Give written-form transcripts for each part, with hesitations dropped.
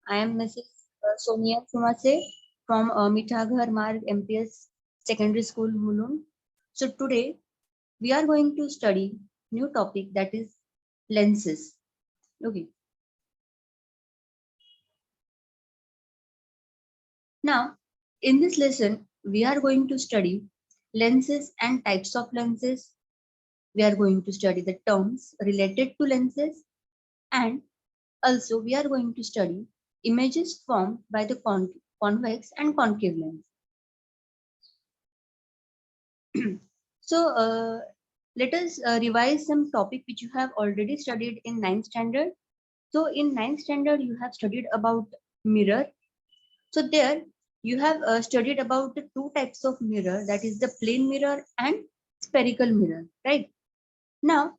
I am Mrs. Sonia Sumase from Mithaghar Marg MPS Secondary School, Mulund. So today we are going to study new topic, that is lenses. Okay. Now in this lesson we are going to study lenses and types of lenses. We are going to study the terms related to lenses, and also we are going to study images formed by the convex and concave lens. So let us revise some topic which you have already studied in ninth standard. So in ninth standard you have studied about mirror. So there you have studied about the two types of mirror, that is the plane mirror and spherical mirror, right? Now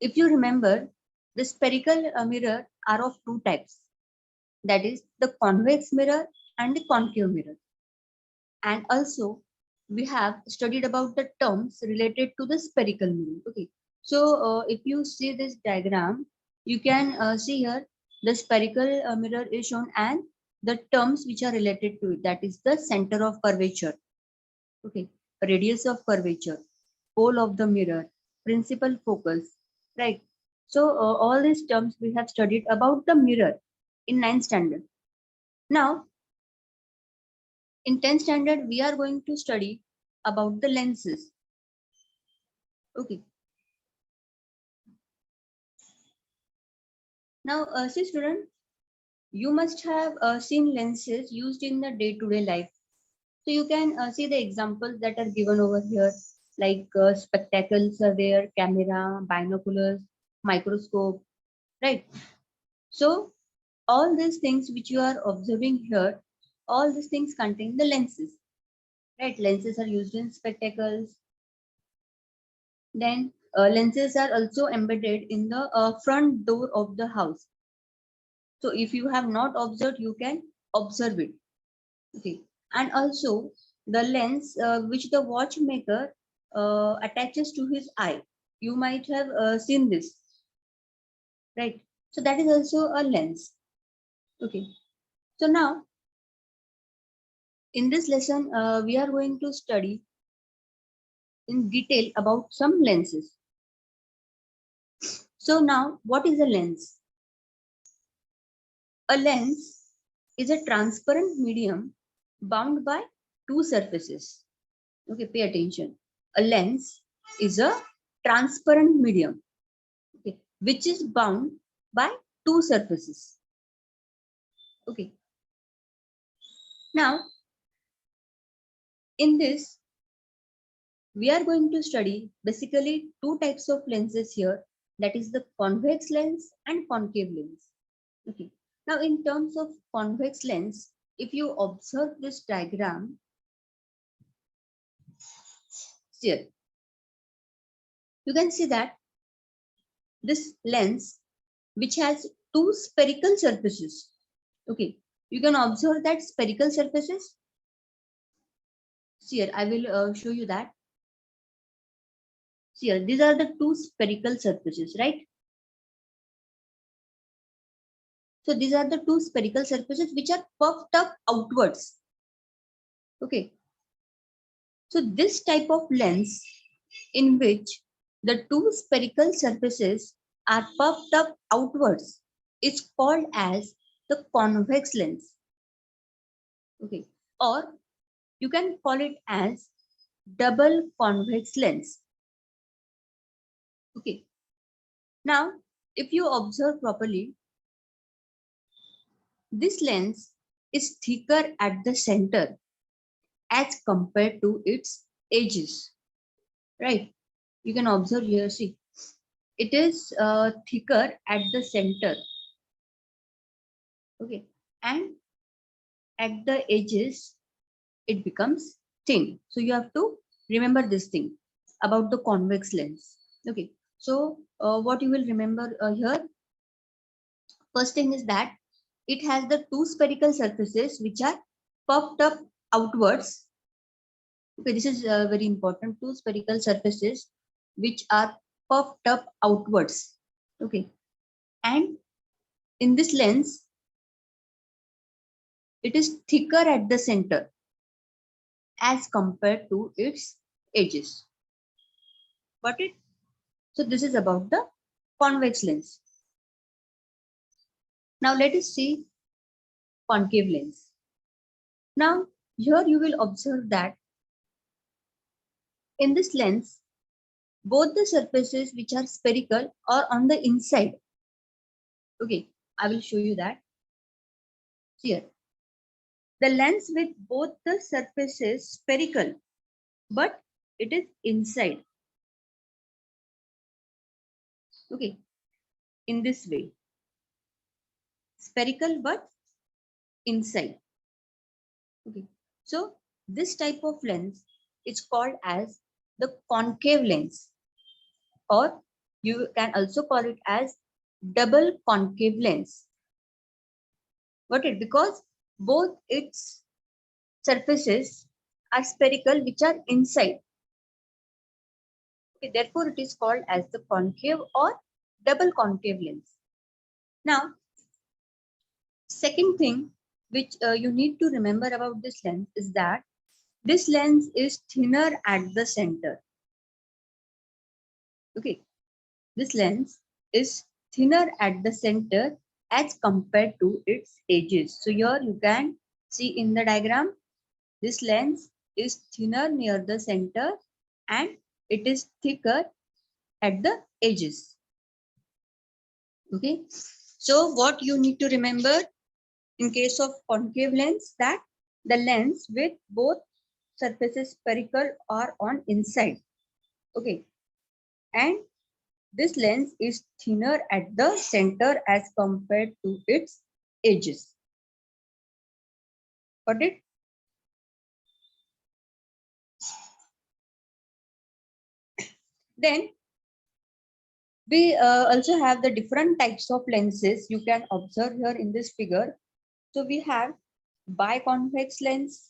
if you remember, the spherical mirror are of two types, that is the convex mirror and the concave mirror. And also we have studied about the terms related to the spherical mirror. Okay, so if you see this diagram, you can see here the spherical mirror is shown and the terms which are related to it, that is the center of curvature, okay, radius of curvature, pole of the mirror, principal focus, right? So all these terms we have studied about the mirror in ninth standard. Now in 10th standard we are going to study about the lenses. Okay, now see student, you must have seen lenses used in the day-to-day life. So you can see the examples that are given over here, like spectacles are there, camera, binoculars, microscope, right? So all these things which you are observing here, all these things contain the lenses, right? Lenses are used in spectacles. Then lenses are also embedded in the front door of the house. So if you have not observed, you can observe it. Okay. And also the lens which the watchmaker attaches to his eye. You might have seen this, right? So that is also a lens. Okay. So now in this lesson, we are going to study in detail about some lenses. So now what is a lens? A lens is a transparent medium bound by two surfaces. Okay, pay attention. A lens is a transparent medium, okay, which is bound by two surfaces. Okay. Now, in this, we are going to study basically two types of lenses here, that is the convex lens and concave lens. Okay. Now, in terms of convex lens, if you observe this diagram here, you can see that this lens which has two spherical surfaces. Okay, you can observe that spherical surfaces. See here, I will show you that. See here, these are the two spherical surfaces, right? So these are the two spherical surfaces which are puffed up outwards. Okay, so this type of lens in which the two spherical surfaces are puffed up outwards is called as the convex lens. Okay, or you can call it as double convex lens. Okay, now if you observe properly, this lens is thicker at the center as compared to its edges, right? You can observe here, see, it is thicker at the center, okay, and at the edges it becomes thin. So you have to remember this thing about the convex lens. Okay, so what you will remember here, first thing is that it has the two spherical surfaces which are puffed up outwards. Okay, this is very important. Two spherical surfaces which are puffed up outwards. Okay, and in this lens, it is thicker at the center as compared to its edges. Got it? So this is about the convex lens. Now let us see concave lens. Now here you will observe that in this lens, both the surfaces which are spherical are on the inside. Okay, I will show you that. Here, the lens with both the surfaces spherical, but it is inside. Okay, in this way, spherical but inside. Okay, so this type of lens is called as the concave lens, or you can also call it as double concave lens. Got it? Because both its surfaces are spherical, which are inside. Okay, therefore, it is called as the concave or double concave lens. Now, second thing which you need to remember about this lens is that this lens is thinner at the center. Okay, this lens is thinner at the center as compared to its edges. So here you can see in the diagram, this lens is thinner near the center and it is thicker at the edges. Okay, so what you need to remember in case of concave lens, that the lens with both surfaces spherical are on inside. Okay, and this lens is thinner at the center as compared to its edges. Got it? Then we also have the different types of lenses you can observe here in this figure. So we have biconvex lens,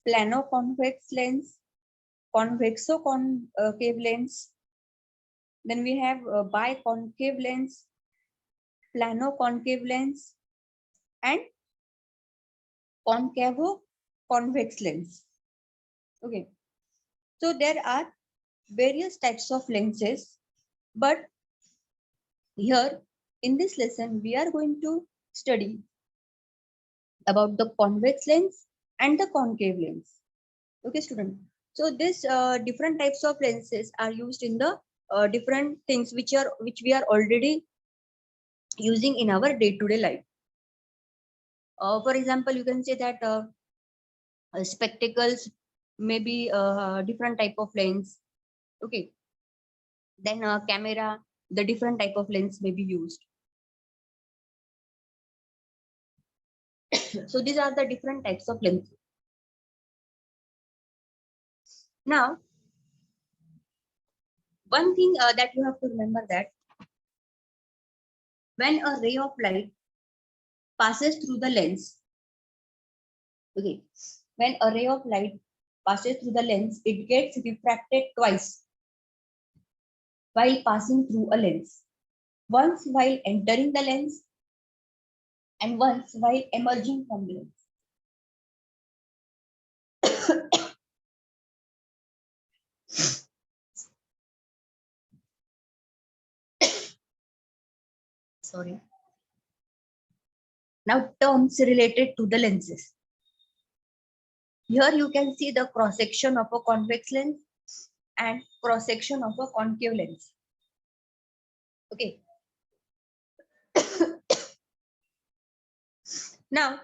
plano-convex lens, convexo-concave lens. Then we have biconcave lens, plano-concave lens, and concavo-convex lens. Okay, so there are various types of lenses, but here in this lesson we are going to study about the convex lens and the concave lens. Okay, student. So this different types of lenses are used in the different things which we are already using in our day-to-day life. For example, you can say that spectacles may be a different type of lens. Okay, then camera, the different type of lens may be used. So these are the different types of lenses. Now, one thing that you have to remember, that when a ray of light passes through the lens, okay, when a ray of light passes through the lens, it gets refracted twice while passing through a lens. Once while entering the lens and once while emerging from the lens. Sorry. Now terms related to the lenses. Here you can see the cross section of a convex lens and cross section of a concave lens. Okay. Now,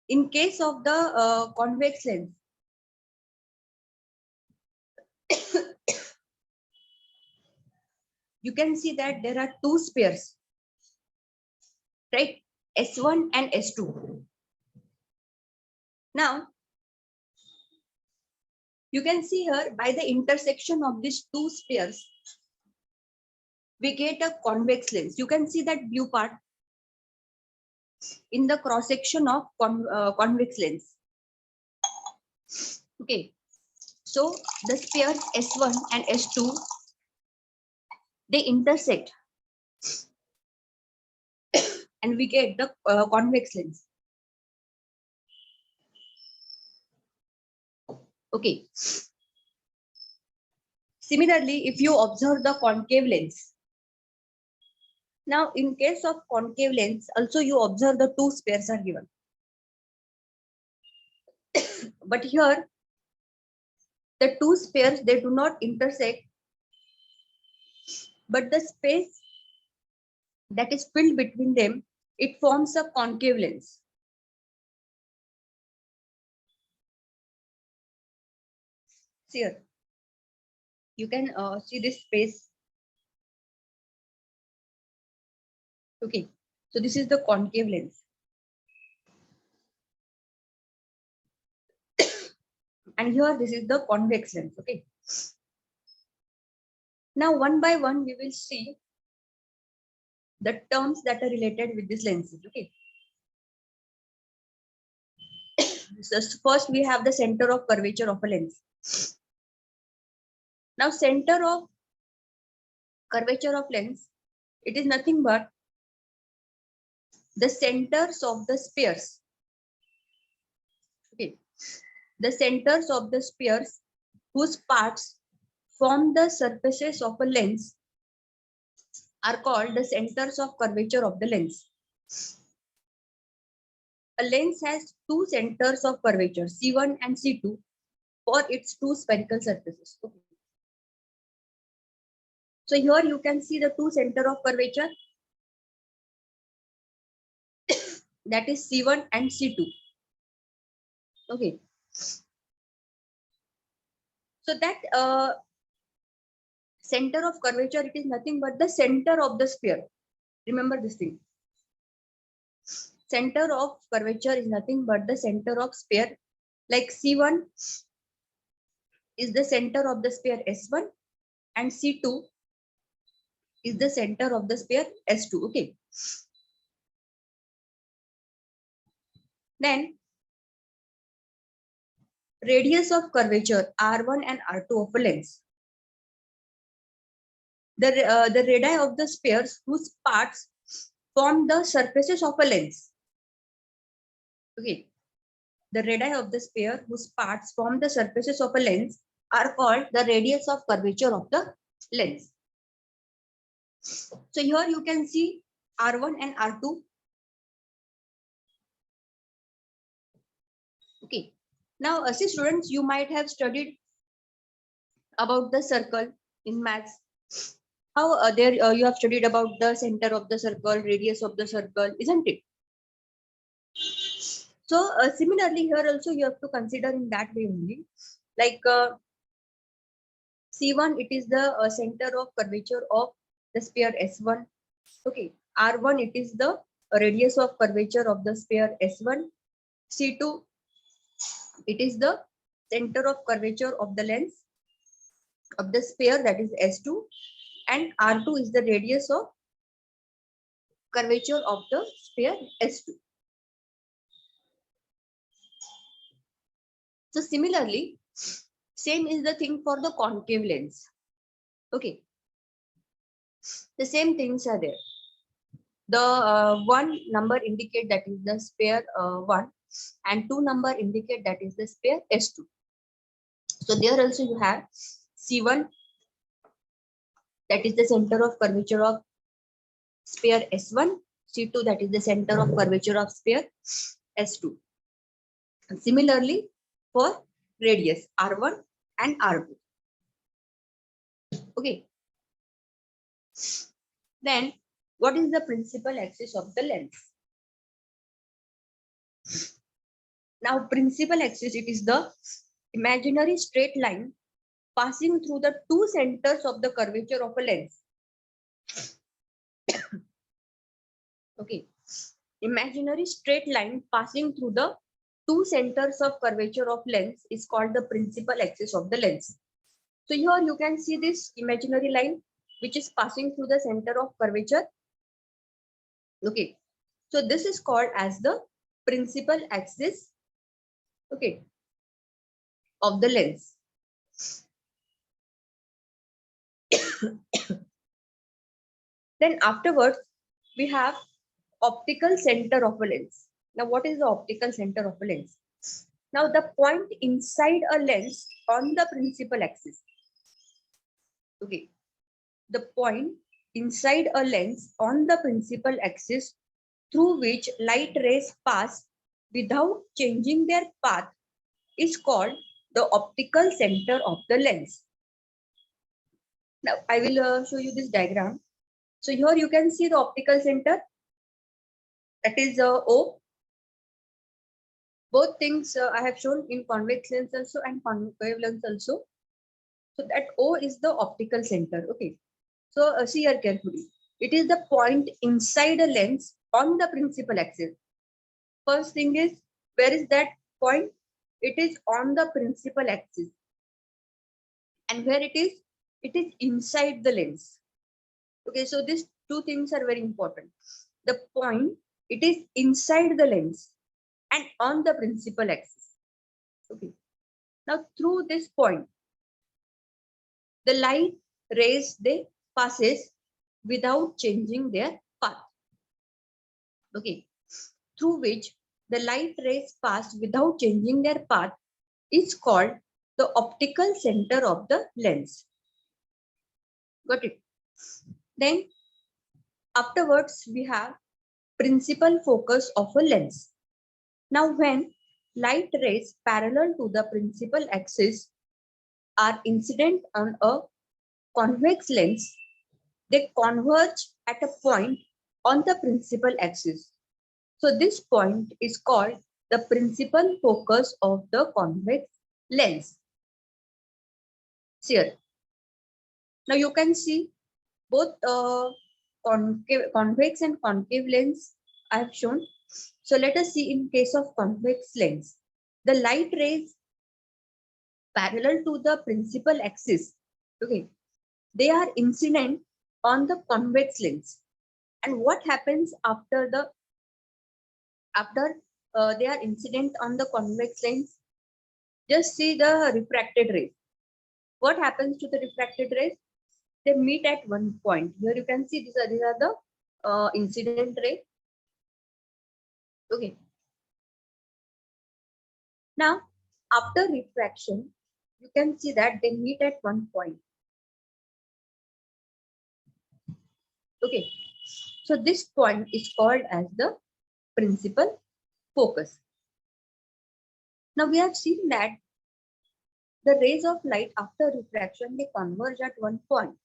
in case of the convex lens, you can see that there are two spheres, right? S1 and S2. Now, you can see here by the intersection of these two spheres, we get a convex lens. You can see that blue part in the cross section of convex lens. Okay, so the spheres S1 and S2, they intersect and we get the convex lens. Okay. Similarly, if you observe the concave lens, now in case of concave lens, also you observe the two spheres are given. But here, the two spheres, they do not intersect, but the space that is filled between them, it forms a concave lens. See here, you can see this space. Okay, so this is the concave lens. And here, this is the convex lens. Okay. Now, one by one, we will see the terms that are related with this lenses. Okay. So first, we have the center of curvature of a lens. Now, center of curvature of lens, it is nothing but the centers of the spheres. Okay. The centers of the spheres whose parts form the surfaces of a lens are called the centers of curvature of the lens. A lens has two centers of curvature, C1 and C2, for its two spherical surfaces. Okay. So here you can see the two center of curvature, that is C1 and C2. Okay. So that center of curvature, it is nothing but the center of the sphere. Remember this thing. Center of curvature is nothing but the center of sphere. Like C1 is the center of the sphere S1 and C2 is the center of the sphere S2. Okay. Then radius of curvature R1 and R2 of a lens. The radii of the spheres whose parts form the surfaces of a lens. Okay. The radii of the sphere whose parts form the surfaces of a lens are called the radius of curvature of the lens. So here you can see R1 and R2. Okay. Now, see students, you might have studied about the circle in maths. How there you have studied about the center of the circle, radius of the circle, isn't it? So similarly here also you have to consider in that way only. Like C1, it is the center of curvature of the sphere S1. Okay. R1, it is the radius of curvature of the sphere S1. C2, it is the center of curvature of the lens of the sphere, that is S2. And R2 is the radius of curvature of the sphere S2. So similarly, same is the thing for the concave lens. Okay. The same things are there. The one number indicate that is the sphere 1 and 2 number indicate that is the sphere S2. So there also you have C1, that is the center of curvature of sphere S1, C2, that is the center of curvature of sphere S2. And similarly for radius R1 and R2. Okay. Then what is the principal axis of the lens? Now principal axis, it is the imaginary straight line passing through the two centers of the curvature of a lens. Okay. Imaginary straight line passing through the two centers of curvature of lens is called the principal axis of the lens. So here you can see this imaginary line which is passing through the center of curvature. Okay. So this is called as the principal axis, okay, of the lens. Then afterwards, we have optical center of a lens. Now, what is the optical center of a lens? Now the point inside a lens on the principal axis. Okay, the point inside a lens on the principal axis through which light rays pass without changing their path is called the optical center of the lens. Now I will show you this diagram. So here you can see the optical center, that is O. Both things I have shown in convex lens also and concave lens also. So that O is the optical center. Okay. So see here carefully. It is the point inside a lens on the principal axis. First thing is, where is that point? It is on the principal axis. And where it is? It is inside the lens. Okay, so these two things are very important. The point, it is inside the lens and on the principal axis. Okay. Now through this point, the light rays, they passes without changing their path. Okay. Through which the light rays pass without changing their path is called the optical center of the lens. Got it? Then afterwards we have principal focus of a lens. Now when light rays parallel to the principal axis are incident on a convex lens, they converge at a point on the principal axis. So this point is called the principal focus of the convex lens. Here. Now you can see both convex and concave lens I have shown. So let us see in case of convex lens. The light rays parallel to the principal axis, okay, they are incident on the convex lens. And what happens after they are incident on the convex lens? Just see the refracted rays. What happens to the refracted rays? They meet at one point. Here you can see these are the incident ray. Okay. Now, after refraction, you can see that they meet at one point. Okay. So this point is called as the principal focus. Now we have seen that the rays of light after refraction, they converge at one point.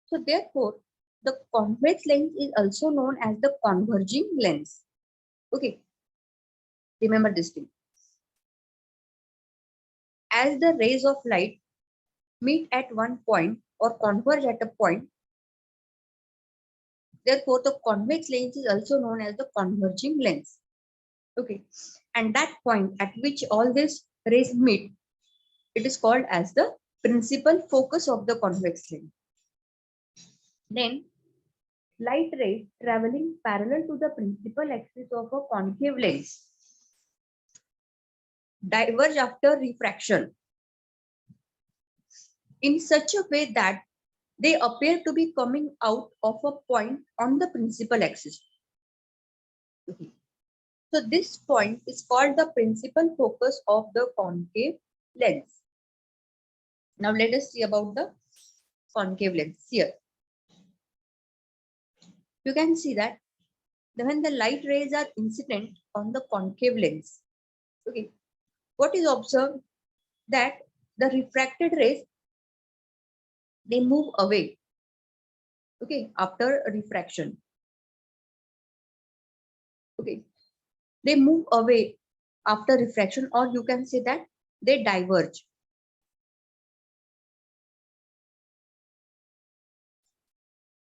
So therefore, the convex lens is also known as the converging lens. Okay. Remember this thing. As the rays of light meet at one point or converge at a point, therefore the convex lens is also known as the converging lens. Okay. And that point at which all these rays meet, it is called as the principal focus of the convex lens. Then light rays traveling parallel to the principal axis of a concave lens diverge after refraction in such a way that they appear to be coming out of a point on the principal axis. Okay. So this point is called the principal focus of the concave lens. Now let us see about the concave lens here. You can see that when the light rays are incident on the concave lens, okay, what is observed that the refracted rays, they move away, okay, after refraction. Okay, they move away after refraction, or you can say that they diverge.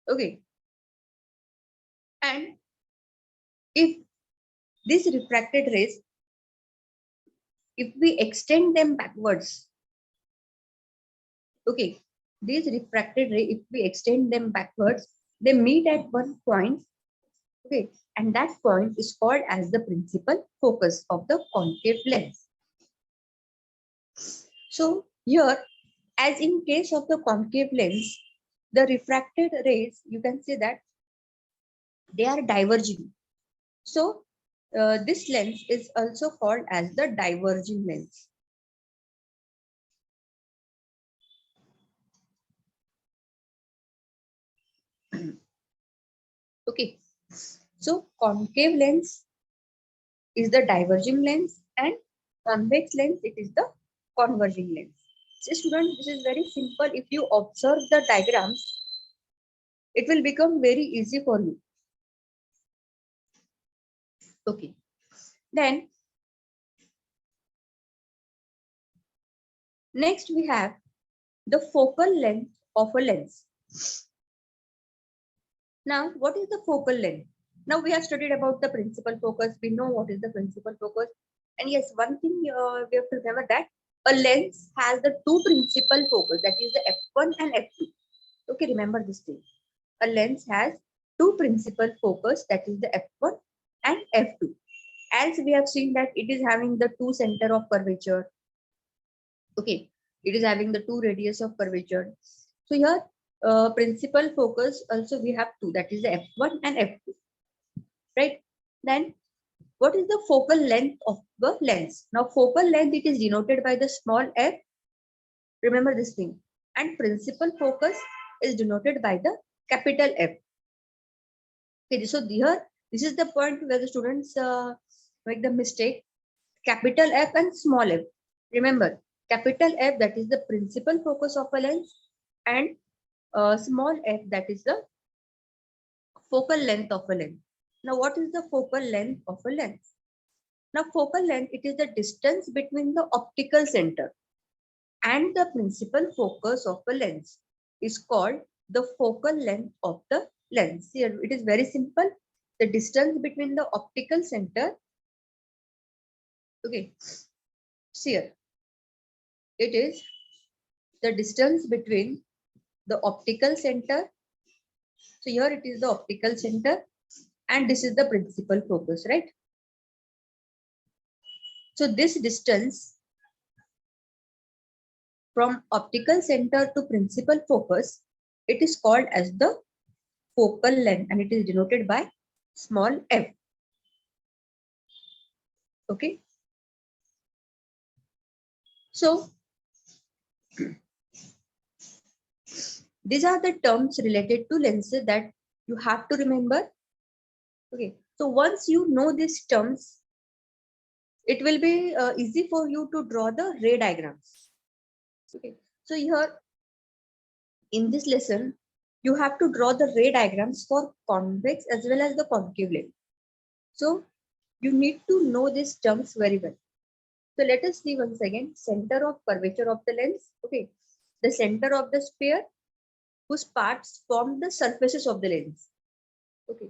Okay, and if these refracted rays, if we extend them backwards, okay, these refracted rays, if we extend them backwards, they meet at one point, okay, and that point is called as the principal focus of the concave lens. So here, as in case of the concave lens, the refracted rays, you can say that they are diverging. So this lens is also called as the diverging lens. Okay, so concave lens is the diverging lens and convex lens it is the converging lens. So students, this is very simple. If you observe the diagrams, it will become very easy for you. Okay, then next we have the focal length of a lens. Now, what is the focal length? Now we have studied about the principal focus. We know what is the principal focus. And yes, one thing we have to remember that a lens has the two principal focus, that is the f1 and f2. Okay, remember this thing. A lens has two principal focus, that is the f1 and f2. As we have seen that it is having the two center of curvature. Okay, it is having the two radius of curvature. So here principal focus also we have two, that is the f1 and f2, right? Then what is the focal length of the lens? Now focal length, it is denoted by the small f, remember this thing, and principal focus is denoted by the capital F. Okay, so here this is the point where the students make the mistake, capital F and small f. Remember, capital F, that is the principal focus of a lens, and small f, that is the focal length of a lens. Now, what is the focal length of a lens? Now, focal length, it is the distance between the optical center and the principal focus of a lens is called the focal length of the lens. Here, it is very simple. The distance between the optical center, okay, here, it is the distance between the optical center. So here it is the optical center and this is the principal focus, right? So this distance from optical center to principal focus, it is called as the focal length and it is denoted by small f. Okay. So these are the terms related to lenses that you have to remember. Okay. So once you know these terms, it will be easy for you to draw the ray diagrams. Okay. So here in this lesson, you have to draw the ray diagrams for convex as well as the concave lens. So you need to know these terms very well. So let us see once again, center of curvature of the lens. Okay. The center of the sphere whose parts form the surfaces of the lens. Okay.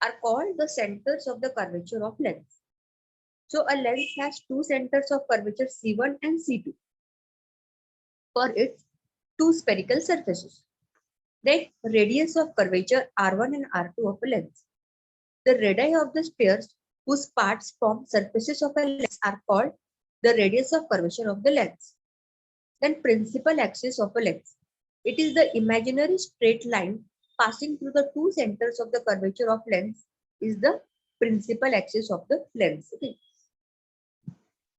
Are called the centers of the curvature of lens. So a lens has two centers of curvature C1 and C2 for its two spherical surfaces. Then radius of curvature R1 and R2 of a lens. The radii of the spheres whose parts form surfaces of a lens are called the radius of curvature of the lens. Then principal axis of a lens. It is the imaginary straight line passing through the two centers of the curvature of lens is the principal axis of the lens. Okay.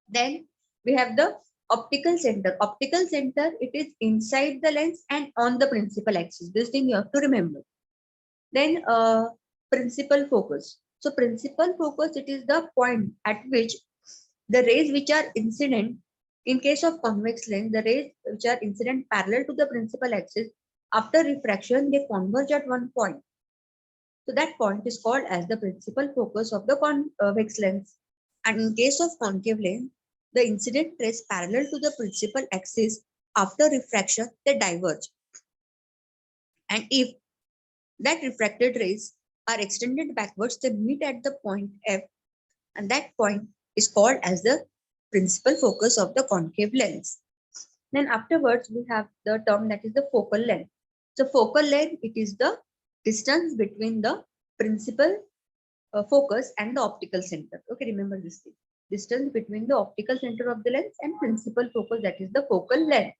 Then we have the optical center. Optical center, it is inside the lens and on the principal axis. This thing you have to remember. Then principal focus. So principal focus, it is the point at which the rays which are incident, in case of convex lens, the rays which are incident parallel to the principal axis, after refraction, they converge at one point. So that point is called as the principal focus of the convex lens. And in case of concave lens, the incident rays parallel to the principal axis, after refraction, they diverge. And if that refracted rays are extended backwards, they meet at the point F, and that point is called as the principal focus of the concave lens. Then afterwards, we have the term that is the focal length. So focal length, it is the distance between the principal focus and the optical center. Okay, remember this thing. Distance between the optical center of the lens and principal focus, that is the focal length.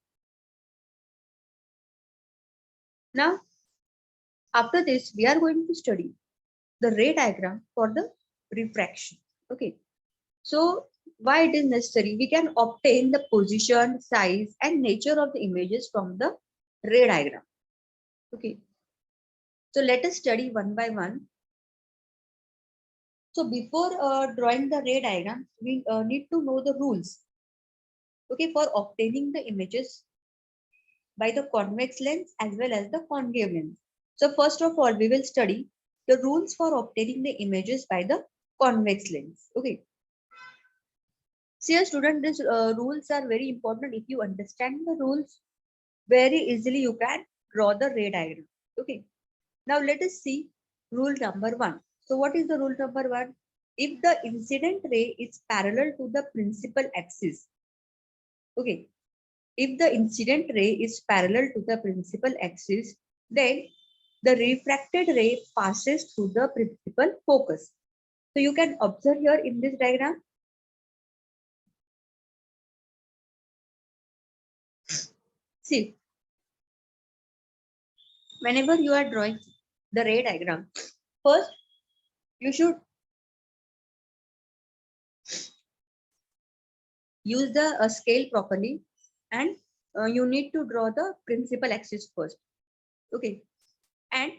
Now, after this, we are going to study the ray diagram for the refraction. Okay, so why it is necessary? We can obtain the position, size, and nature of the images from the ray diagram. Okay, so let us study one by one. So before drawing the ray diagram, we need to know the rules. Okay, for obtaining the images by the convex lens as well as the concave lens. So first of all, we will study the rules for obtaining the images by the convex lens. Okay. See, student, these rules are very important. If you understand the rules, very easily you can draw the ray diagram. Okay. Now let us see rule number 1. So what is the rule number 1? If the incident ray is parallel to the principal axis. Okay. If the incident ray is parallel to the principal axis, then the refracted ray passes through the principal focus. So you can observe here in this diagram. See, whenever you are drawing the ray diagram, first you should use the scale properly, and you need to draw the principal axis first. Okay, and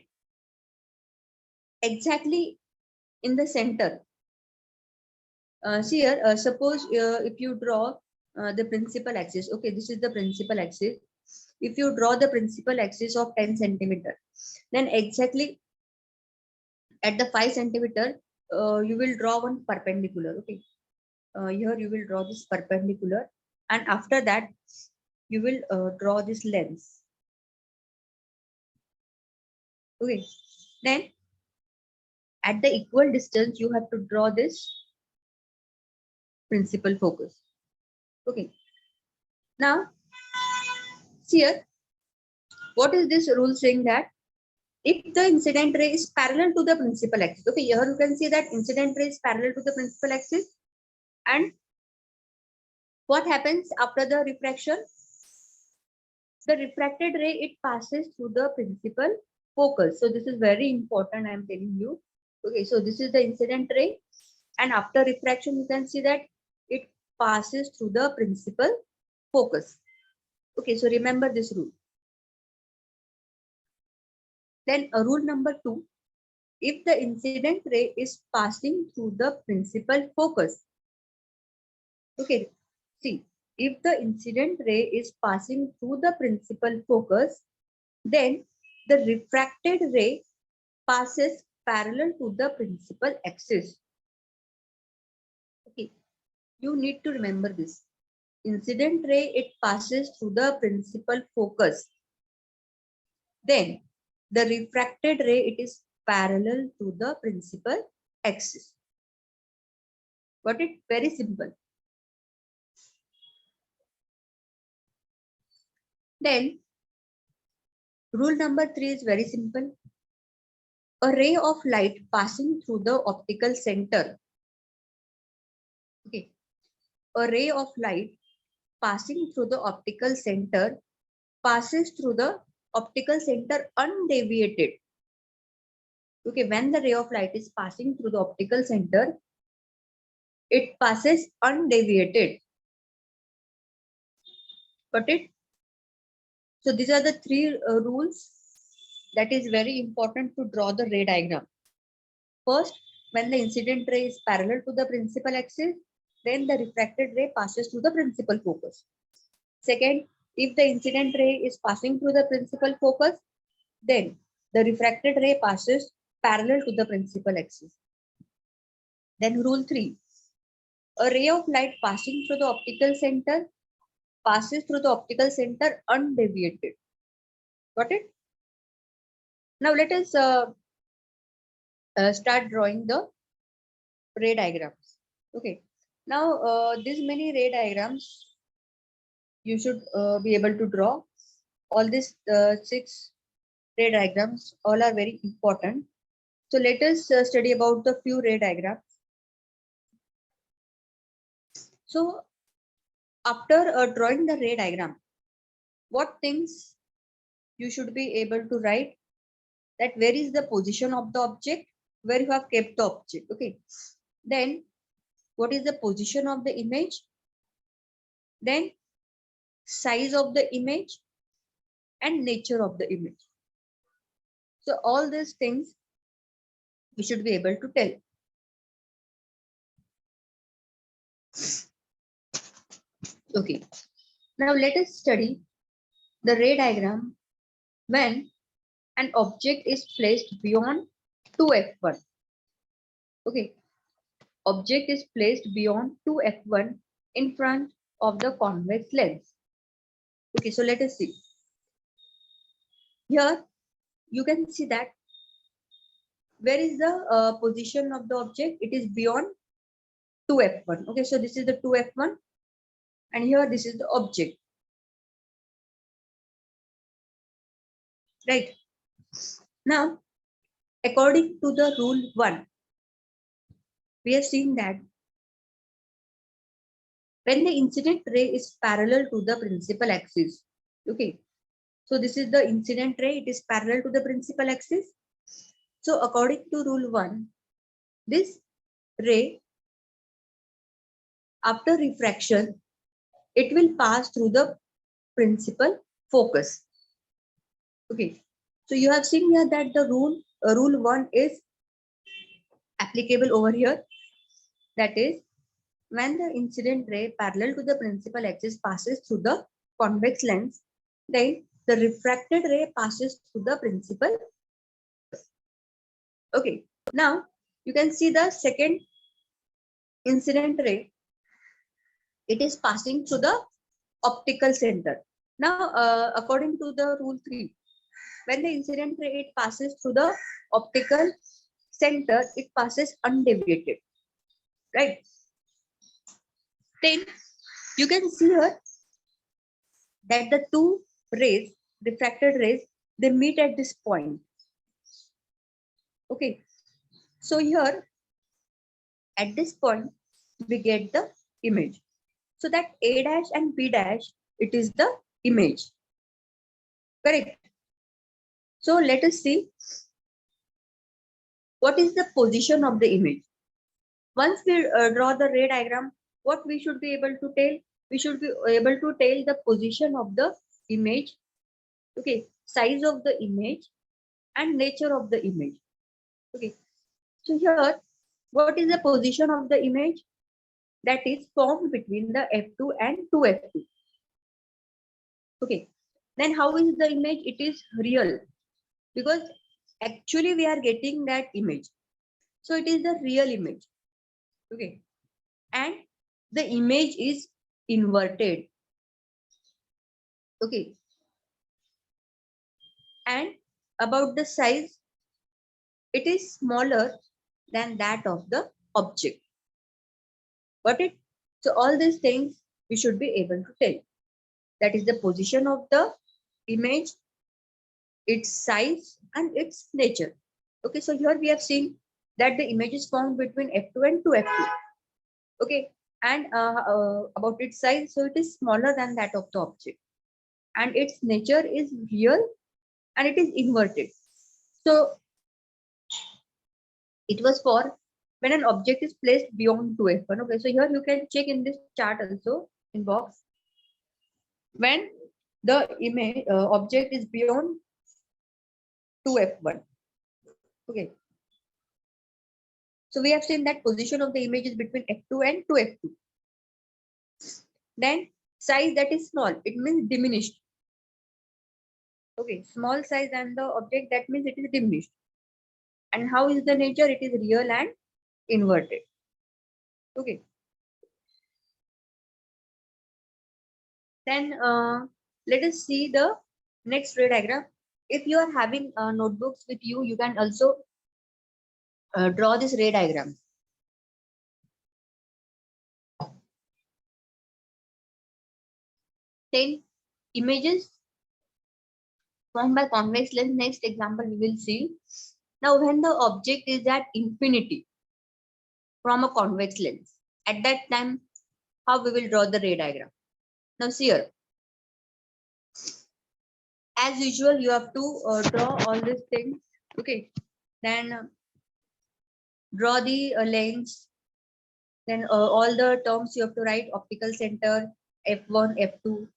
exactly in the center. See here, suppose if you draw the principal axis, okay, this is the principal axis. If you draw the principal axis of 10 centimeter, then exactly at the 5 centimeter, you will draw one perpendicular. Okay, here you will draw this perpendicular, and after that, you will draw this lens. Okay, then at the equal distance, you have to draw this principal focus. Okay, now see here, what is this rule saying that if the incident ray is parallel to the principal axis, okay, here you can see that incident ray is parallel to the principal axis, and what happens after the refraction? The refracted ray, it passes through the principal focus. So this is very important, I am telling you. Okay, so this is the incident ray, and after refraction, you can see that it passes through the principal focus. Okay, so remember this rule. Then rule number 2, if the incident ray is passing through the principal focus. Okay, see, if the incident ray is passing through the principal focus, then the refracted ray passes parallel to the principal axis. Okay, you need to remember this. Incident ray, it passes through the principal focus. Then the refracted ray, it is parallel to the principal axis. Got it? Very simple. Then rule number 3 is very simple. A ray of light passing through the optical center. Okay. A ray of light passing through the optical center passes through the optical center undeviated. Okay, when the ray of light is passing through the optical center, it passes undeviated. Got it? So these are the 3 rules that is very important to draw the ray diagram. First, when the incident ray is parallel to the principal axis, then the refracted ray passes through the principal focus. Second, if the incident ray is passing through the principal focus, then the refracted ray passes parallel to the principal axis. Then rule 3, a ray of light passing through the optical center passes through the optical center undeviated. Got it? Now let us start drawing the ray diagrams. Okay. Now these many ray diagrams you should be able to draw. All these 6 ray diagrams all are very important. So let us study about the few ray diagrams. So after drawing the ray diagram, what things you should be able to write? That where is the position of the object, where you have kept the object. Okay. Then what is the position of the image? Then size of the image and nature of the image. So all these things we should be able to tell. Okay. Now let us study the ray diagram when an object is placed beyond 2f1. Okay. Object is placed beyond 2f1 in front of the convex lens. Okay, so let us see. Here you can see that where is the position of the object? It is beyond 2f1. Okay, so this is the 2f1 and here this is the object. Right. Now, according to the rule 1, we have seen that when the incident ray is parallel to the principal axis. Okay, so this is the incident ray, it is parallel to the principal axis. So according to rule 1, this ray after refraction, it will pass through the principal focus. Okay, so you have seen here that the rule 1 is applicable over here. That is, when the incident ray parallel to the principal axis passes through the convex lens, then the refracted ray passes through the principal. Okay, now you can see the second incident ray. It is passing through the optical center. Now, according to the rule 3, when the incident ray it passes through the optical center, it passes undeviated, right? Then you can see here that the two rays, refracted rays, they meet at this point. Okay, so here at this point we get the image. So that A dash and B dash, it is the image. Correct. So let us see what is the position of the image. Once we draw the ray diagram, what we should be able to tell? We should be able to tell the position of the image, okay, size of the image and nature of the image. Okay, so here, what is the position of the image? That is formed between the f2 and 2f2. Okay, then how is the image? It is real because actually we are getting that image. So it is the real image. Okay, and the image is inverted. Okay, and about the size, it is smaller than that of the object. Got it? So all these things we should be able to tell. That is the position of the image, its size and its nature. Okay, so here we have seen that the image is formed between f2 and 2f2. Okay, and about its size, so it is smaller than that of the object, and its nature is real and it is inverted. So it was for when an object is placed beyond 2f1. Okay, so here you can check in this chart also in box when the image object is beyond 2f1. Okay, so we have seen that position of the image is between f2 and 2f2. Then size, that is small, it means diminished. Okay, small size and the object, that means it is diminished. And how is the nature? It is real and inverted. Okay. Then let us see the next ray diagram. If you are having notebooks with you, you can also draw this ray diagram. Then images formed by convex lens. Next example we will see. Now when the object is at infinity from a convex lens, at that time how we will draw the ray diagram. Now see here. As usual, you have to draw all these things. Okay, then draw the lens, Then all the terms you have to write: optical center, f1, f2,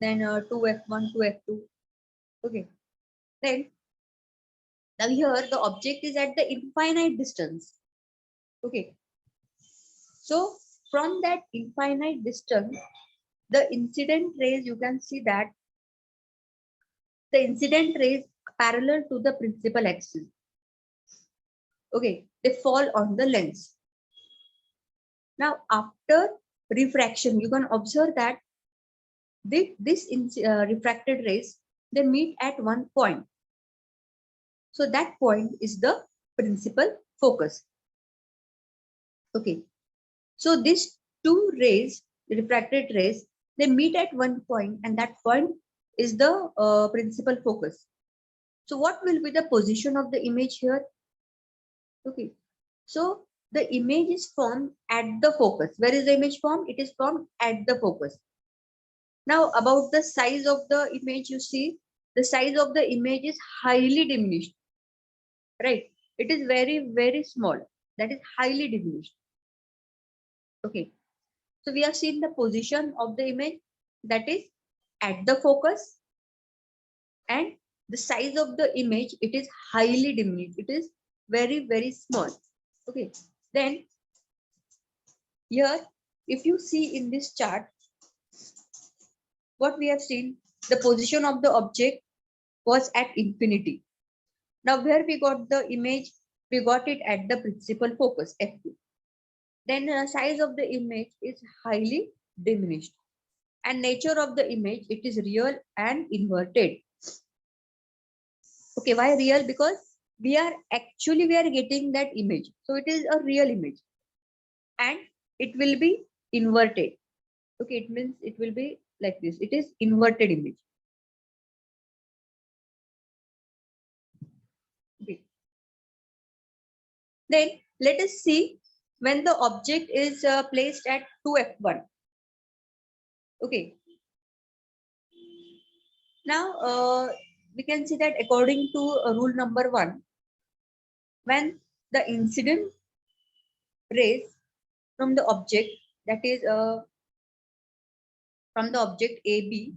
then 2f1, 2f2. Okay. Then now here the object is at the infinite distance. Okay. So from that infinite distance, the incident rays, you can see that the incident rays parallel to the principal axis. Okay, they fall on the lens. Now after refraction, you can observe that this refracted rays, they meet at one point. So that point is the principal focus. Okay, so these two rays, refracted rays, they meet at one point, and that point is the principal focus. So what will be the position of the image here? Okay, so the image is formed at the focus. Where is the image formed? It is formed at the focus. Now about the size of the image, you see the size of the image is highly diminished, right? It is very, very small. That is highly diminished. Okay, so we have seen the position of the image, that is at the focus, and the size of the image, it is highly diminished. It is very, very small. Okay, then here, if you see in this chart, what we have seen, the position of the object was at infinity. Now where we got the image, we got it at the principal focus, f2. Then the size of the image is highly diminished, and nature of the image, it is real and inverted. Okay, why real? Because we are getting that image, so it is a real image, and it will be inverted. Okay, it means it will be like this. It is inverted image. Okay. Then let us see when the object is placed at 2f1. Okay. Now we can see that according to rule number 1, when the incident rays from the object, that is from the object AB,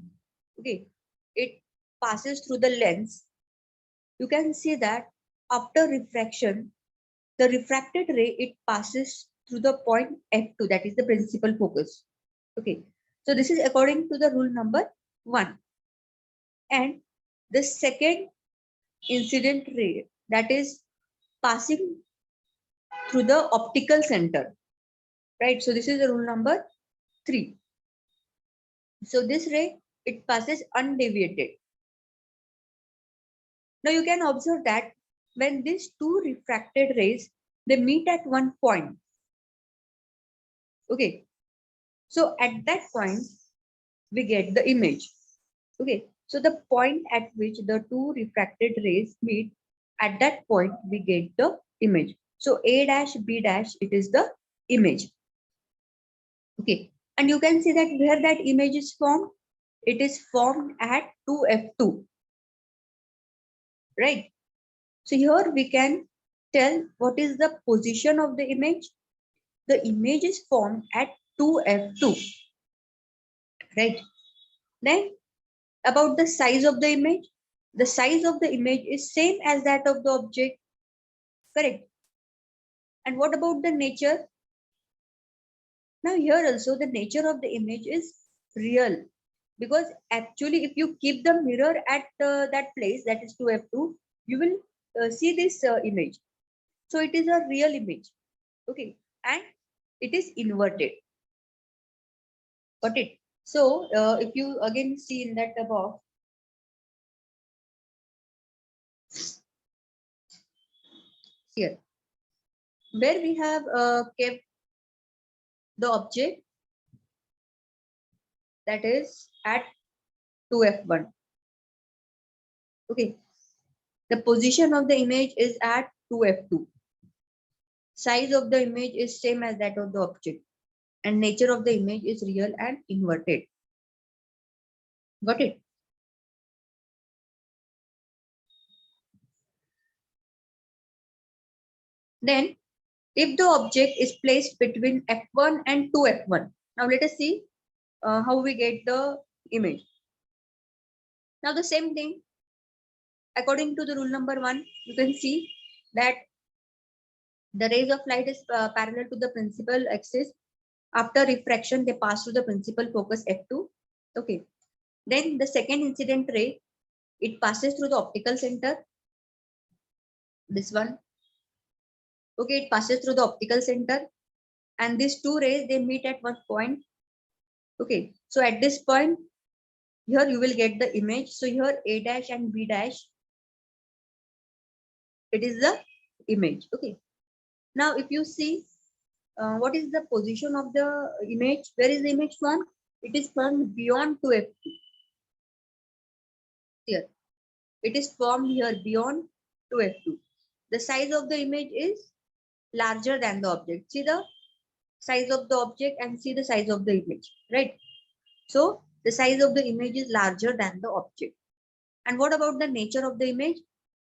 okay, it passes through the lens, you can see that after refraction, the refracted ray, it passes through the point F2, that is the principal focus. Okay, so this is according to the rule number 1. And the second incident ray, that is passing through the optical center, right? So this is the rule number 3. So this ray, it passes undeviated. Now you can observe that when these two refracted rays, they meet at one point. Okay, so at that point, we get the image. Okay, so the point at which the two refracted rays meet, at that point, we get the image. So A dash, B dash, it is the image. Okay, and you can see that where that image is formed, it is formed at 2f2, right? So here we can tell what is the position of the image. The image is formed at 2f2, right? Then about the size of the image, the size of the image is same as that of the object, correct? And what about the nature? Now here also the nature of the image is real, because actually if you keep the mirror at that place, that is 2f2, you will see this image. So it is a real image. Okay, and it is inverted. Got it? So if you again see in that box, here, where we have kept the object, that is at 2f1. Okay, the position of the image is at 2f2. Size of the image is same as that of the object, and nature of the image is real and inverted. Got it? Then if the object is placed between f1 and 2f1. Now let us see how we get the image. Now the same thing, according to the rule number 1, you can see that the rays of light is parallel to the principal axis. After refraction, they pass through the principal focus f2. Okay. Then the second incident ray, it passes through the optical center. This one. Okay, it passes through the optical center. And these two rays, they meet at one point. Okay. So at this point, here you will get the image. So here A dash and B dash, it is the image. Okay. Now if you see what is the position of the image, where is the image formed? It is formed beyond 2f2. Here. It is formed here beyond 2f2. The size of the image is larger than the object. See the size of the object and see the size of the image, right? So the size of the image is larger than the object. And what about the nature of the image?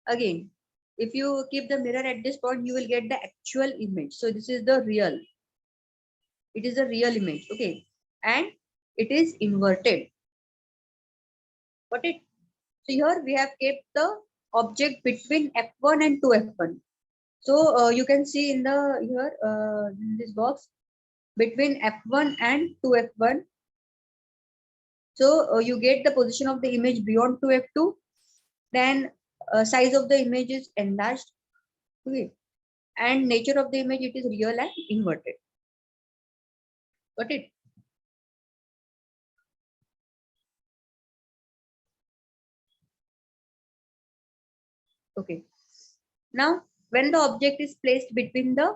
Again, if you keep the mirror at this point, you will get the actual image. So this is the real. It is a real image. Okay. And it is inverted. Got it? So here we have kept the object between f1 and 2f1. So you can see in the here in this box between f1 and 2f1. So you get the position of the image beyond 2f2. Then size of the image is enlarged. Okay. And nature of the image, it is real and inverted. Got it? Okay. Now, when the object is placed between the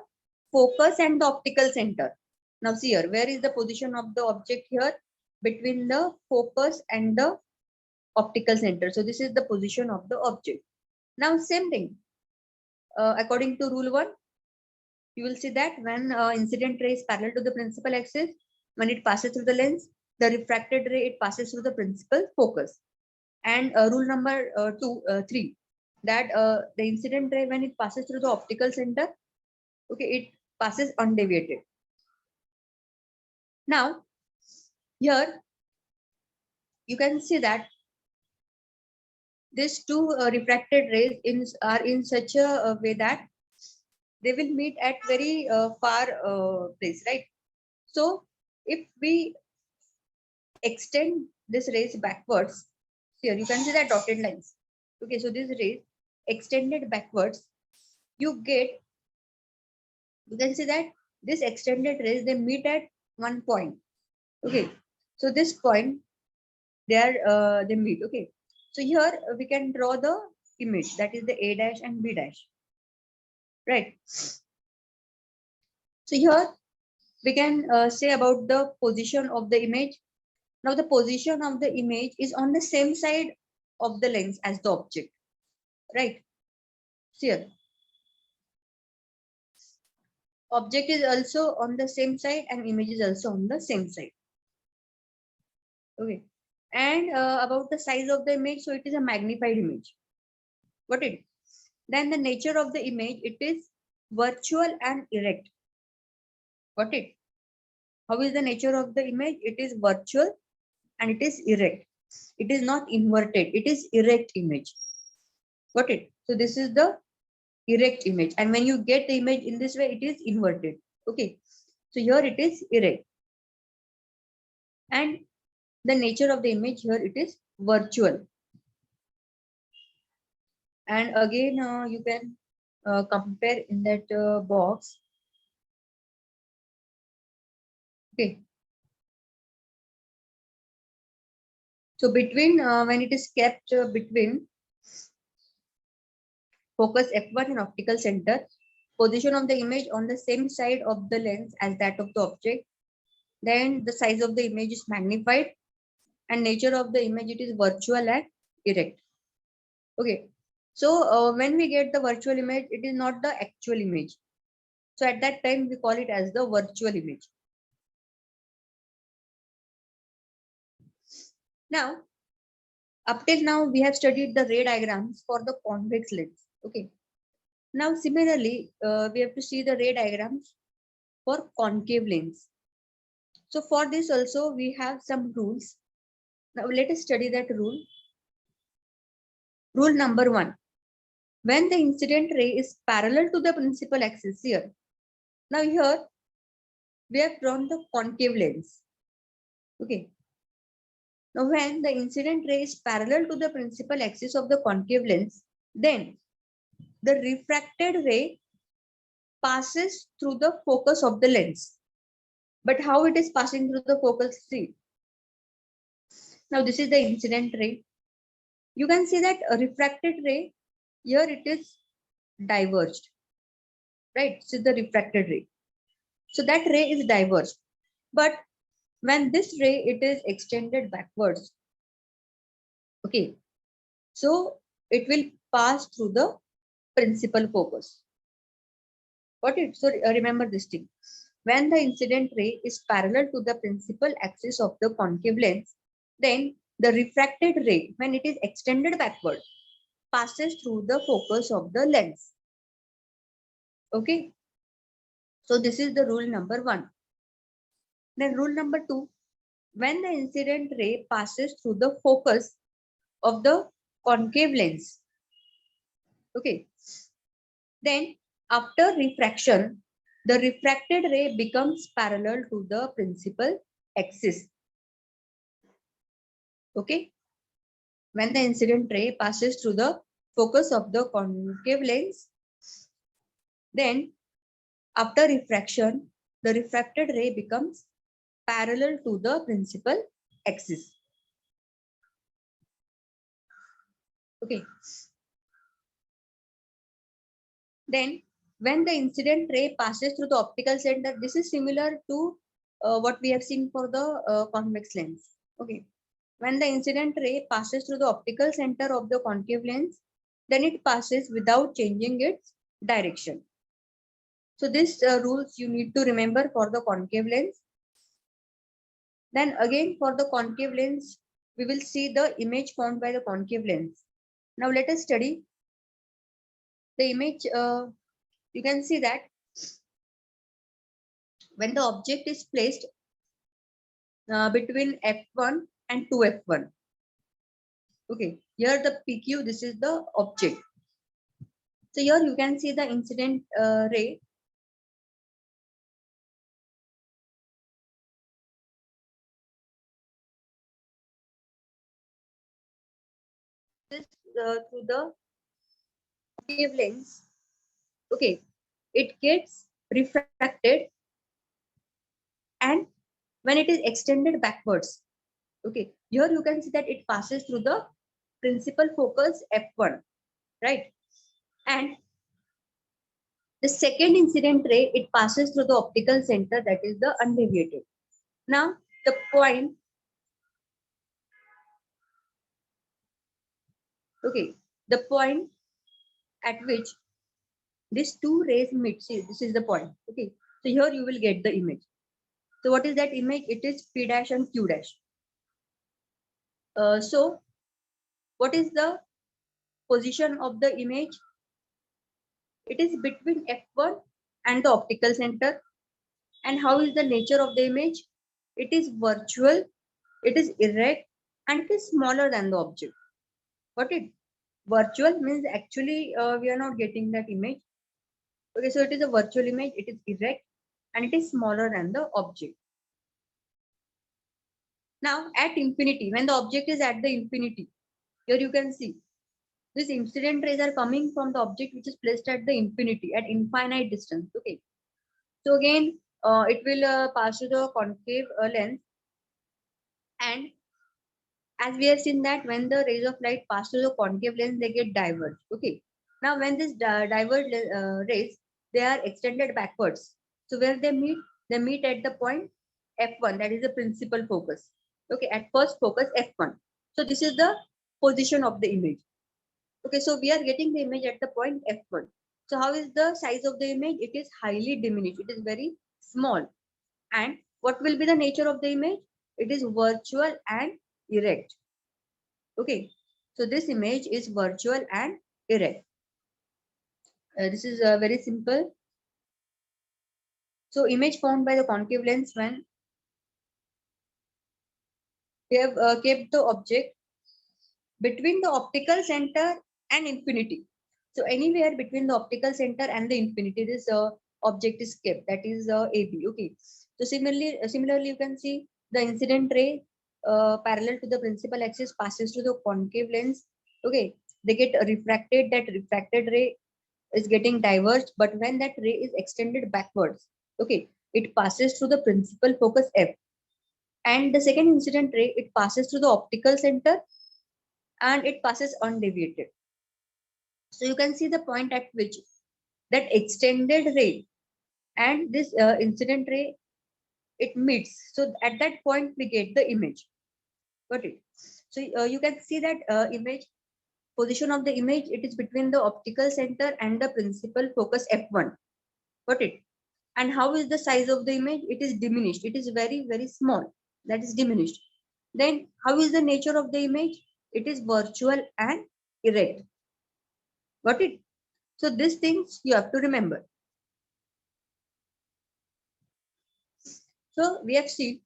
focus and the optical center. Now see here, where is the position of the object here? Between the focus and the optical center. So this is the position of the object. Now same thing. According to rule 1, you will see that when incident ray is parallel to the principal axis, when it passes through the lens, the refracted ray, it passes through the principal focus. And rule number 3, that the incident ray, when it passes through the optical center, okay, it passes undeviated. Now here you can see that these two refracted rays are in such a way that they will meet at very far place, right? So if we extend this rays backwards, here you can see that dotted lines. Okay, so this rays extended backwards, you can see that this extended rays, they meet at one point. Okay, so this point they meet. Okay, so here we can draw the image, that is the A dash and B dash, right? So here we can say about the position of the image. Now the position of the image is on the same side of the lens as the object, right? So here object is also on the same side and image is also on the same side. Okay, and about the size of the image, so it is a magnified image. Got it? Then the nature of the image, it is virtual and erect. Got it? How is the nature of the image? It is virtual and it is erect. It is not inverted. It is erect image. Got it? So this is the erect image. And when you get the image in this way, it is inverted. Okay. So here it is erect. And the nature of the image here, it is virtual. And again, you can compare in that box. Okay. So between when it is kept between focus f1 and optical center, position of the image on the same side of the lens as that of the object, then the size of the image is magnified and nature of the image, it is virtual and erect. Okay, so when we get the virtual image, it is not the actual image. So at that time we call it as the virtual image. Now up till now we have studied the ray diagrams for the convex lens. Okay, Now similarly, we have to see the ray diagrams for concave lens. So for this also we have some rules. Now let us study that rule. Rule number 1. When the incident ray is parallel to the principal axis here. Now here we have drawn the concave lens. Okay. Now when the incident ray is parallel to the principal axis of the concave lens, then the refracted ray passes through the focus of the lens. But how it is passing through the focus? See. Now this is the incident ray. You can see that a refracted ray, here it is diverged. Right? This is the refracted ray. So that ray is diverged. But when this ray, it is extended backwards. Okay. So it will pass through the principal focus. Got it? So remember this thing. When the incident ray is parallel to the principal axis of the concave lens, then the refracted ray, when it is extended backward, passes through the focus of the lens. Okay. So this is the rule number 1. Then rule number 2, when the incident ray passes through the focus of the concave lens. Okay. Then after refraction, the refracted ray becomes parallel to the principal axis. Okay. When the incident ray passes through the focus of the concave lens, then after refraction, the refracted ray becomes parallel to the principal axis. Okay. Then when the incident ray passes through the optical center, this is similar to what we have seen for the convex lens. Okay. When the incident ray passes through the optical center of the concave lens, then it passes without changing its direction. So these rules you need to remember for the concave lens. Then again for the concave lens, we will see the image formed by the concave lens. Now let us study the image. You can see that when the object is placed between f1 and 2f1. Okay, here the PQ, this is the object. So here you can see the incident ray. This through the wavelengths. Okay, it gets refracted, and when it is extended backwards, okay, here you can see that it passes through the principal focus f1, right? And the second incident ray, it passes through the optical center, that is the undeviated. Now the point, okay, the point at which these two rays meet, see, this is the point. Okay, so here you will get the image. So what is that image? It is P dash and Q dash. So what is the position of the image? It is between f1 and the optical center. And how is the nature of the image? It is virtual, it is erect, and it is smaller than the object. Got it? Virtual means actually we are not getting that image. Okay, so it is a virtual image, it is erect, and it is smaller than the object. Now at infinity, when the object is at the infinity, here you can see these incident rays are coming from the object which is placed at the infinity, at infinite distance. Okay, so again it will pass through the concave lens, and as we have seen that when the rays of light pass through the concave lens, they get diverged. Okay, now when this diverged rays, they are extended backwards. So where they meet at the point f1, that is the principal focus. Okay, at first focus f1. So this is the position of the image. Okay, so we are getting the image at the point f1. So how is the size of the image? It is highly diminished. It is very small. And what will be the nature of the image? It is virtual and erect. Okay, so this image is virtual and erect. This is very simple. So image formed by the concave lens when we have kept the object between the optical center and infinity. So anywhere between the optical center and the infinity, this object is kept. That is AB. Okay. So similarly, you can see the incident ray parallel to the principal axis passes through the concave lens. Okay. They get refracted. That refracted ray is getting diverged, but when that ray is extended backwards, okay, it passes through the principal focus F. And the second incident ray, it passes through the optical center and it passes undeviated. So you can see the point at which that extended ray and this incident ray, it meets. So at that point, we get the image. Got it? So you can see that image, position of the image, it is between the optical center and the principal focus F1. Got it? And how is the size of the image? It is diminished. It is very, very small. That is diminished. Then how is the nature of the image? It is virtual and erect. Got it? So these things you have to remember. So we have seen.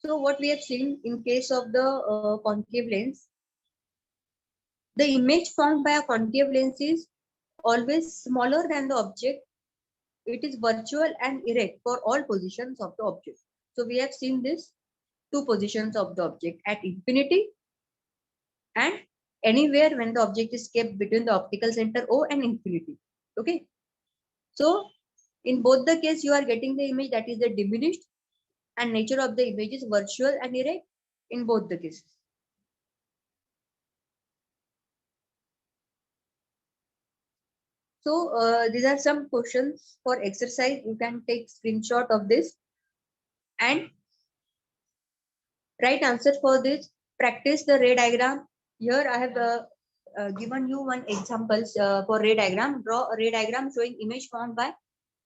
So what we have seen in case of the concave lens, the image formed by a concave lens is always smaller than the object. It is virtual and erect for all positions of the object. So we have seen this two positions of the object at infinity and anywhere when the object is kept between the optical center O and infinity. Okay. So in both the case, you are getting the image that is the diminished and nature of the image is virtual and erect in both the cases. So these are some questions for exercise. You can take screenshot of this and write answer for this. Practice the ray diagram. Here I have given you one examples for ray diagram. Draw a ray diagram showing image formed by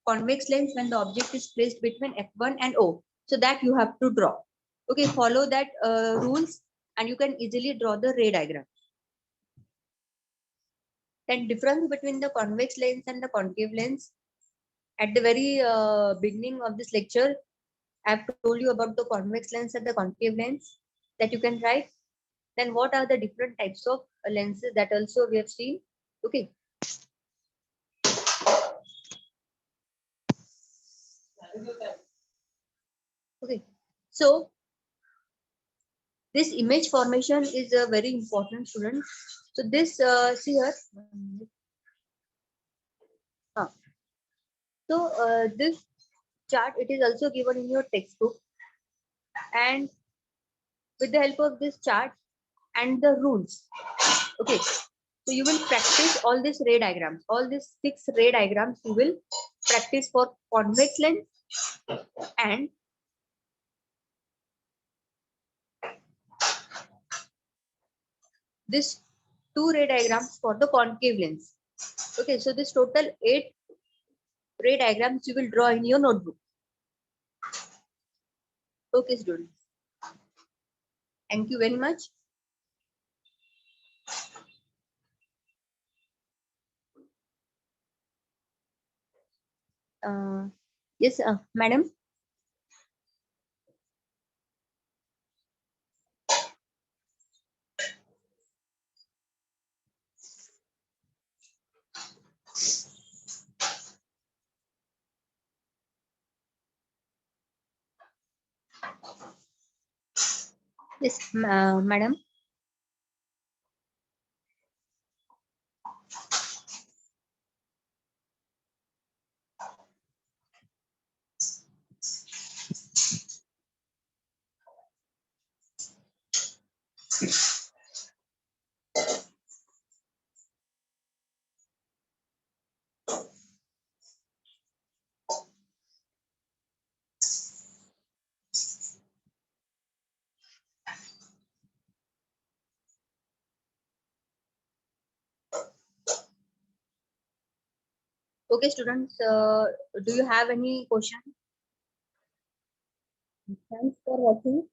convex lens when the object is placed between F1 and O. So that you have to draw. Okay, follow that rules and you can easily draw the ray diagram. Then difference between the convex lens and the concave lens. At the very beginning of this lecture, I have told you about the convex lens and the concave lens that you can write. Then what are the different types of lenses that also we have seen. Okay. Okay. So this image formation is a very important, student. So this see here. So this chart, it is also given in your textbook, and with the help of this chart and the rules, okay, so you will practice all these ray diagrams, all these 6 ray diagrams you will practice for convex lens and this 2 ray diagrams for the concave lens. Okay, so this total 8 ray diagrams you will draw in your notebook. Okay, students. Thank you very much. Yes, madam. Yes, madam. Okay, students, do you have any question? Thanks for watching.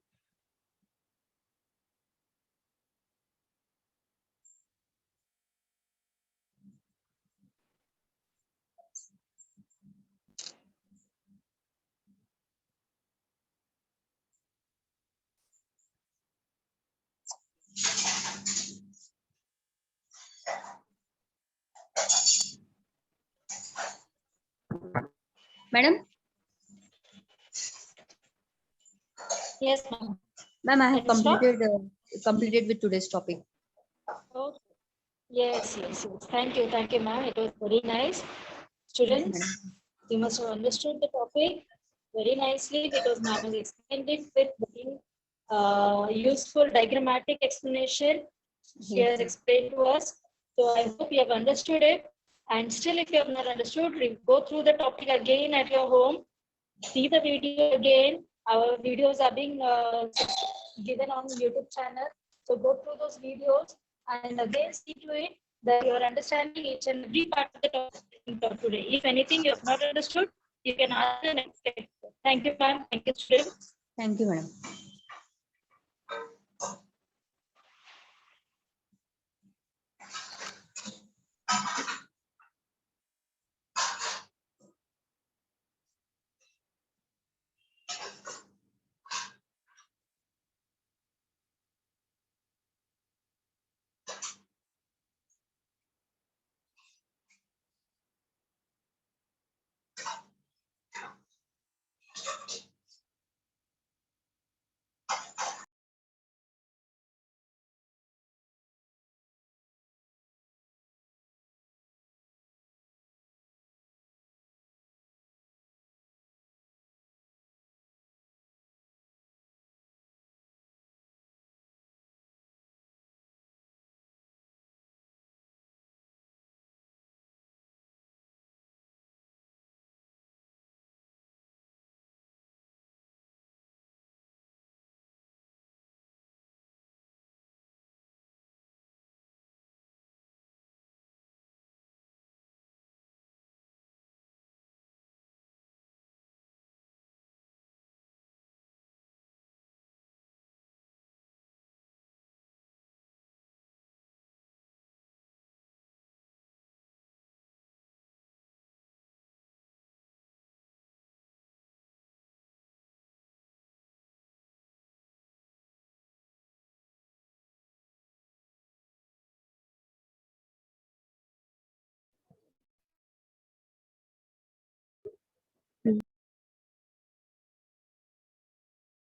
Madam, Yes, ma'am. ma'am, I have Can you stop? completed with today's topic. Okay. Yes, yes, yes. Thank you, ma'am. It was very nice. Yes, Students, madam. you must have understood the topic very nicely because ma'am has explained it with very useful diagrammatic explanation. She Yes, has explained to us. So I hope you have understood it. And still, if you have not understood, go through the topic again at your home. See the video again. Our videos are being given on YouTube channel. So go through those videos and again see to it that you are understanding each and every part of the topic taught today. If anything you have not understood, you can ask the next lecture. Thank you, ma'am. Thank you, students. thank you, madam.